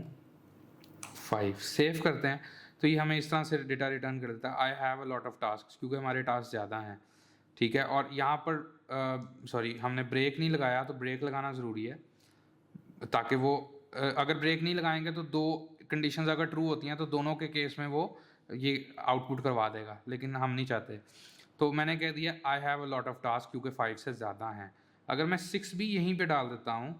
5, सेव करते हैं, तो ये हमें इस तरह से डेटा रिटर्न कर देता है आई have a lot of task, क्योंकि हमारे टास्क ज़्यादा हैं, ठीक है। और यहाँ पर सॉरी हमने ब्रेक नहीं लगाया, तो ब्रेक लगाना ज़रूरी है, ताकि वो अगर ब्रेक नहीं लगाएंगे तो दो कंडीशंस अगर ट्रू होती हैं तो दोनों के केस में वो ये आउटपुट करवा देगा, लेकिन हम नहीं चाहते। तो मैंने कह दिया आई have a lot of task, क्योंकि 5 से ज़्यादा हैं। अगर मैं 6 भी यहीं पे डाल देता हूँ,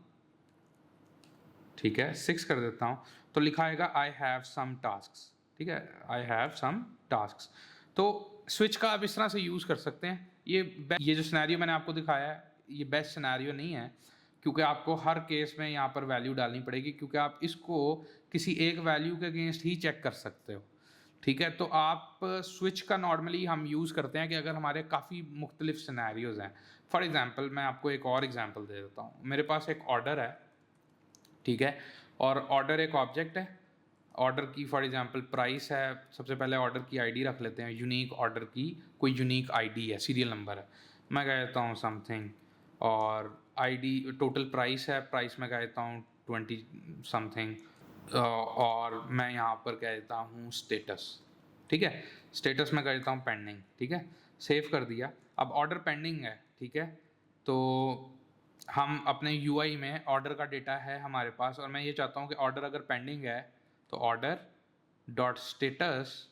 ठीक है, 6 कर देता हूँ, तो लिखा आएगा आई हैव सम टास्क्स, ठीक है, आई हैव सम टास्क्स। तो स्विच का आप इस तरह से यूज़ कर सकते हैं। ये जो सिनेरियो मैंने आपको दिखाया है ये बेस्ट सिनेरियो नहीं है, क्योंकि आपको हर केस में यहाँ पर वैल्यू डालनी पड़ेगी, क्योंकि आप इसको किसी एक वैल्यू के अगेंस्ट ही चेक कर सकते हो, ठीक है। तो आप स्विच का नॉर्मली हम यूज़ करते हैं कि अगर हमारे काफ़ी मुख्तलिफ सिनेरियोज़ हैं। फॉर एग्जांपल मैं आपको एक और एग्जांपल दे देता हूँ। मेरे पास एक ऑर्डर है, ठीक है, और ऑर्डर एक ऑब्जेक्ट है। ऑर्डर की फॉर एग्जांपल प्राइस है, सबसे पहले ऑर्डर की आईडी रख लेते हैं, यूनिक ऑर्डर की कोई यूनिक आईडी है, सीरियल नंबर है, मैं कहता हूँ समथिंग, और आईडी टोटल प्राइस है, प्राइस में कहता हूँ 20 समथिंग, और मैं यहाँ पर कह देता हूँ स्टेटस, ठीक है। स्टेटस में कर देता हूँ पेंडिंग, ठीक है। सेव कर दिया। अब ऑर्डर पेंडिंग है, ठीक है। तो हम अपने यूआई में ऑर्डर का डेटा है हमारे पास, और मैं ये चाहता हूँ कि ऑर्डर अगर पेंडिंग है तो ऑर्डर डॉट स्टेटस,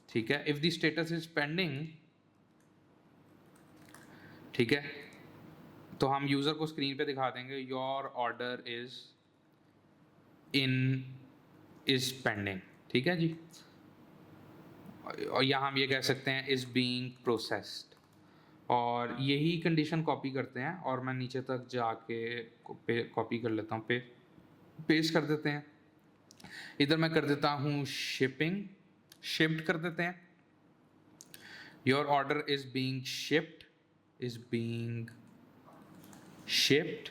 ठीक है, if the status is pending, ठीक है, तो हम यूज़र को स्क्रीन पे दिखा देंगे योर ऑर्डर इज पेंडिंग, ठीक है जी। और यहाँ हम ये कह सकते हैं इज़ बीइंग प्रोसेस्ड, और यही कंडीशन कॉपी करते हैं और मैं नीचे तक जाके कॉपी कर लेता हूँ, पेस्ट कर देते हैं। इधर मैं कर देता हूँ शिपिंग, शिप्ड कर देते हैं। Your order is being shipped,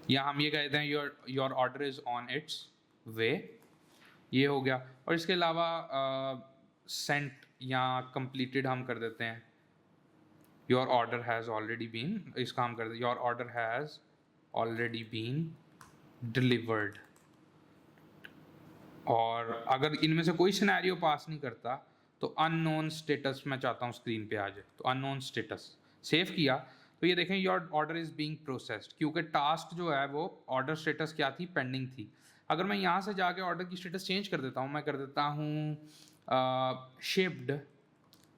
या हम ये कहते हैं your order is on its way, ये हो गया। और इसके अलावा सेंट या कंप्लीटेड हम कर देते हैं your order has already been, इसका हम कर देते your order has already been delivered. और अगर इनमें से कोई सिनेरियो पास नहीं करता तो अननोन स्टेटस मैं चाहता हूँ स्क्रीन पे आ जाए, तो अननोन स्टेटस सेव किया। तो ये देखें your order is being processed, क्योंकि टास्क जो है वो ऑर्डर स्टेटस क्या थी, पेंडिंग थी। अगर मैं यहाँ से जाके ऑर्डर की स्टेटस चेंज कर देता हूँ, मैं कर देता हूँ शिप्ड,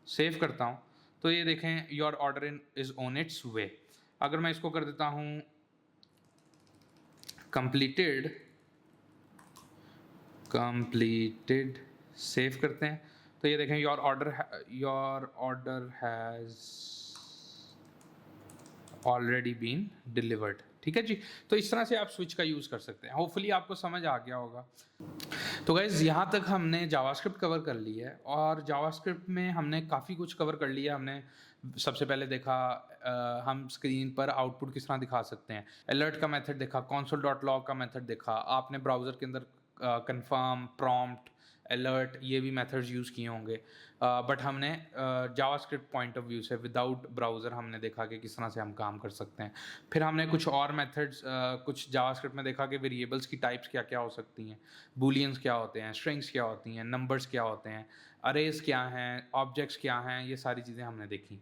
सेव करता हूँ, तो ये देखें your order is on its way. अगर मैं इसको कर देता हूँ कंप्लीटेड, सेव करते हैं, तो ये देखें your order has already been delivered, ठीक है जी। तो इस तरह से आप स्विच का यूज़ कर सकते हैं। होपफुली आपको समझ आ गया होगा। तो गाइज़ यहाँ तक हमने जावास्क्रिप्ट कवर कर ली है, और जावास्क्रिप्ट में हमने काफ़ी कुछ कवर कर लिया। हमने सबसे पहले देखा हम स्क्रीन पर आउटपुट किस तरह दिखा सकते हैं, अलर्ट का मेथड देखा, console.log का मेथड देखा, आपने ब्राउज़र के अंदर कंफर्म, प्रॉम्प्ट, अलर्ट, ये भी मेथड्स यूज़ किए होंगे। बट हमने जावास्क्रिप्ट पॉइंट ऑफ व्यू से विदाउट ब्राउज़र हमने देखा कि किस तरह से हम काम कर सकते हैं। फिर हमने कुछ और मेथड्स कुछ जावास्क्रिप्ट में देखा कि वेरिएबल्स की टाइप्स क्या क्या हो सकती हैं, बूलियंस क्या होते हैं, स्ट्रिंग्स क्या होती हैं, नंबर्स क्या होते हैं, अरेज क्या हैं, ऑब्जेक्ट्स क्या हैं, ये सारी चीज़ें हमने देखी,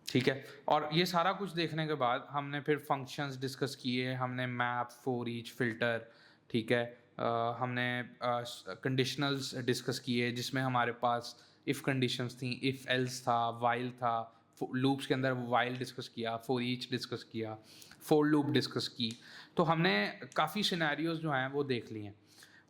ठीक है। और ये सारा कुछ देखने के बाद हमने फिर फंक्शंस डिस्कस किए, हमने मैप, फॉर ईच, फिल्टर, ठीक है। हमने कंडीशनल्स डिस्कस किए जिसमें हमारे पास इफ़ कंडीशंस थी, इफ़ एल्स था, वाइल था, लूप्स के अंदर वाइल डिस्कस किया, फॉर ईच डिस्कस किया, फॉर लूप डिस्कस की। तो हमने काफ़ी सिनेरियोज जो हैं वो देख लिए हैं,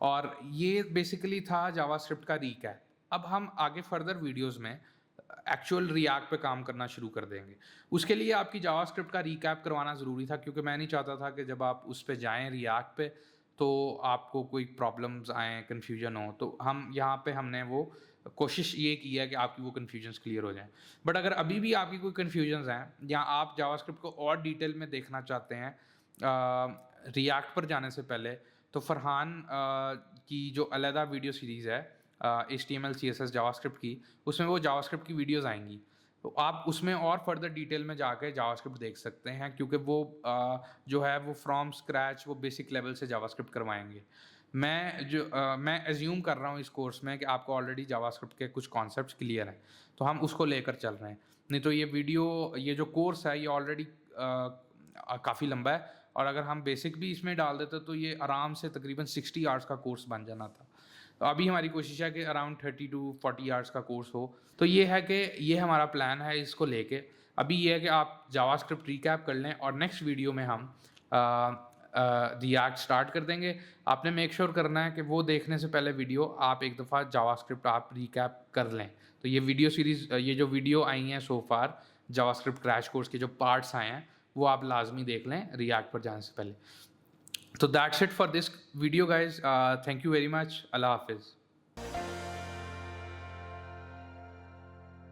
और ये बेसिकली था जावास्क्रिप्ट का रीकैप। अब हम आगे फर्दर वीडियोस में एक्चुअल रिएक्ट पे काम करना शुरू कर देंगे। उसके लिए आपकी जावास्क्रिप्ट का रीकैप करवाना ज़रूरी था, क्योंकि मैं नहीं चाहता था कि जब आप उस पे जाएं रिएक्ट पे तो आपको कोई प्रॉब्लम्स आएँ, कन्फ्यूजन हो। तो हम यहाँ पे हमने वो कोशिश ये की है कि आपकी वो कन्फ्यूजन्स क्लियर हो जाएं। बट अगर अभी भी आपकी कोई कन्फ्यूजन्स हैं या आप जावास्क्रिप्ट को और डिटेल में देखना चाहते हैं रिएक्ट पर जाने से पहले, तो फरहान की जो अलहदा वीडियो सीरीज़ है HTML CSS जावास्क्रिप्ट की, उसमें वो जावास्क्रिप्ट की वीडियोस आएंगी, तो आप उसमें और फर्दर डिटेल में जाके जावास्क्रिप्ट देख सकते हैं, क्योंकि वो जो है वो फ्रॉम स्क्रैच वो बेसिक लेवल से जावास्क्रिप्ट करवाएंगे। मैं एज्यूम कर रहा हूँ इस कोर्स में कि आपको ऑलरेडी जावास्क्रिप्ट के कुछ कॉन्सेप्ट्स क्लियर हैं, तो हम उसको लेकर चल रहे हैं। नहीं तो ये जो कोर्स है ये ऑलरेडी काफ़ी लंबा है, और अगर हम बेसिक भी इसमें डाल देते तो ये आराम से तकरीबन 60 आवर्स का कोर्स बन जाना था। तो अभी हमारी कोशिश है कि अराउंड 30 to 40 आवर्स का कोर्स हो। तो ये है कि ये हमारा प्लान है इसको लेके। अभी ये है कि आप जावास्क्रिप्ट रिकैप कर लें, और नेक्स्ट वीडियो में हम रिएक्ट स्टार्ट कर देंगे। आपने मेक श्योर करना है कि वो देखने से पहले वीडियो आप एक दफ़ा जावास्क्रिप्ट आप रिकैप कर लें। तो ये वीडियो सीरीज़, ये जो वीडियो आई हैं सो फार जावास्क्रिप्ट क्रैश कोर्स के जो पार्ट्स आए हैं वो आप लाजमी देख लें रिएक्ट पर जाने से पहले। So that's it for this video guys. Thank you very much. Allah Hafiz.